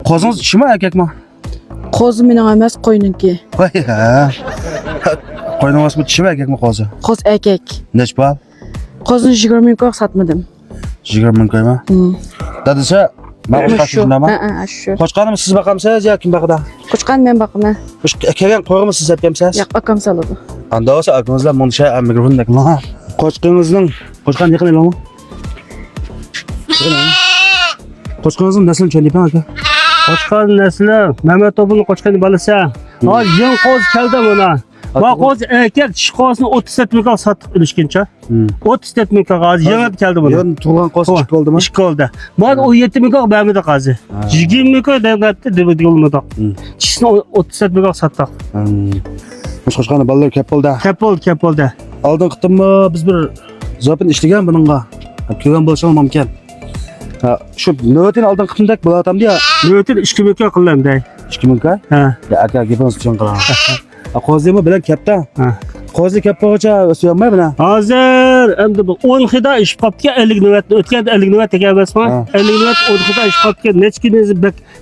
Qo'zingiz ishimi erkakmi? Qo'zi mening emas, qo'yninki. Voy ha. Qo'yningiz ishimi erkakmi qo'zi? Qo'z erkak. Nech bal? Qo'zni 20 ming ko'q sotmadim. 20 ming qo'yma. Dadasi, men qo'shqashimdaman. Shu. Qo'shqanim siz boqamsiz yoki kim boqadi? Qo'chqan men boqaman. Kelgan qo'yg'imi siz aytgamsiz? Yo'q, akam soladi. Anda olsa akamizlar muncha mikrofondek ma. Qo'chqingizning qo'chqan yaqin elanmi? Qo'chqingizning naslini tushunayapman aka. Qo'chqon nasli Mehmet Obul'un qo'chqoni balasi. Hozir jin qo'z keldi buna. Bu qo'z erkak chiqosini 37 ming sotib ilishguncha. 37 ming hozir yangi keldi buna. Yon tug'ilgan qo'z chiqib qoldimi? Chiqib qoldi. Bu 17 ming bermadi qozi. 20 ming davlatda debet yo'lmadi. Chisini 37 ming sotdik. Qo'chqani bolalar kep bo'ldi. Kep bo'ldi. Oldin qittimmi biz bir zopin ishlagan buningga. Ko'rgan bo'lishi mumkin. Shu navbatini oldin qittimdak bo'latam deya. Navbatin 2 ming qilamda. 2 ming ka? Ha. Ya aka gapimiz tushun qilamiz. Qo'zimi bilan kapta. Qo'zi kappacha suyamay bilan. Hozir endi bu 10 xida ish qopga 50 navbat o'tgan 50 navbat tegar emasmi? 50 navbat 10 xida ish qopga necha kuniz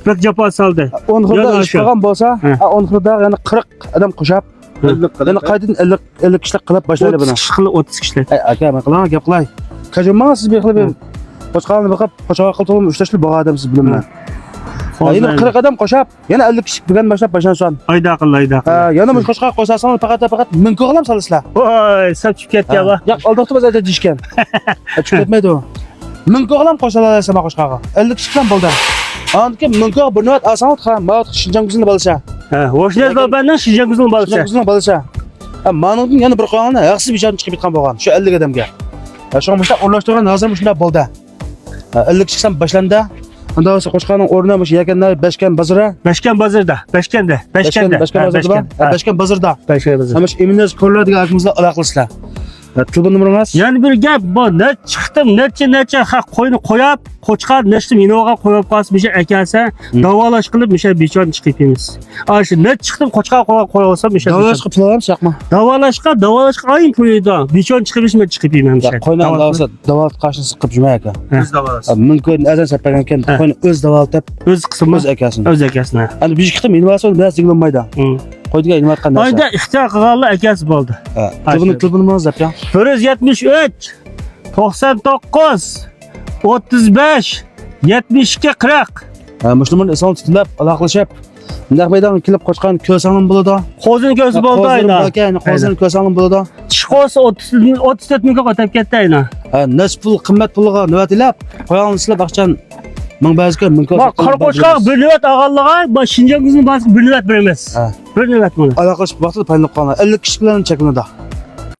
bak jafo soldi. 10 xida ish qilgan bo'lsa, 10 xida yana 40 odam qo'shab, yana qaytadan 50 kishilik qilib boshlaydi buni. 30 kishilik 30 kishilik. Aka, men qilaman, gap qilay. Qajimman siz beqilib qo'chqonni boqib, qo'chqa qilib 3 tashli bo'g'adim siz bilan. Yana 40 odam qo'shab, yana 50 kishi bugun boshlab boshlansin. Oyda qildi. Yana bu qo'chqa qo'ysasangiz faqat ming ko'g'lam solasizlar. Voy, sapchib ketdi va. Yo'q, oldaqda biz aytib dishgan. Tushib ketmaydi u. Ming ko'g'lam qo'shalarsa qo'chqaga. 50 kishi bilan bo'ldi. Anki ming ko'g bir navbat asanat ham, mavt Xinjiang guzini bo'lsa. Voshlar babandan Xinjiang guzini bo'lsa. Xinjiang guzini bo'lsa. Ma'nodin yana bir qo'yganni yaxshi bichon chiqib ketgan bo'lgan. Shu 50 odamga. Shu mushta o'rlashtirgan hozir shunday bo'ldi. 50 kishidan boshlandi. Unda o'sha qo'chqaning o'rni mush yakanlar Bashkan bozori. Bashkan bozorda. Bashkan bozorida. Bashkan bozorda. Bashkan bozorida. Mana shu Eminaz ko'radigan akimizlar aloqa qilsizlar. Telefon nomeringiz? Yani bir gap bor. Ne chiqdim, necha qo'yni qo'yib, qo'chqar nechta minoga qo'yib qolsa, misha akasi davolash qilib, misha bechon chiqibmiz. Ana shu net chiqdim, qo'chqar qo'yib olsam, misha davolash qilib tularmiz, yo'qmi? Davolashga ayin pulida. Bechon chiqibmiz, chiqibman misha. Qo'yni olsa, davolat qashini siqib jumay aka. O'z davolasi. Mumkin azan sapagan ekan, qo'yni o'z davolatib, o'z qismi o'z akasini. O'z akasini. Ana bir qitim innovatsiya bilan sig'ilmaydi. Qo'ydiga inovat qanday? Oyda ixtiyor qilganlar akasi bo'ldi. Telefonimiz aka. 173 99 35 72 40. Musulmon eson tutilib, aloqalashib, bunday maydonga kelib qo'chqan ko'rsanim bo'ladi. Qo'zini ko'rsa bo'ldi ayna. Qo'zini ko'rsanim bo'ladi. Chiqosi 34 mingga o'tib ketdi ayna. Nech pul qimmat puliga navatilab, qo'yganingizlar baxchan ming bazga mumkin. Qora qo'chqar bir navbat ag'allig'a, bu Xinjiang guzini bir navbat beramiz. Bir navbat buni. Aloqalashib vaqtida paylanib qolgan. 50 kishi bilan cheklanadi.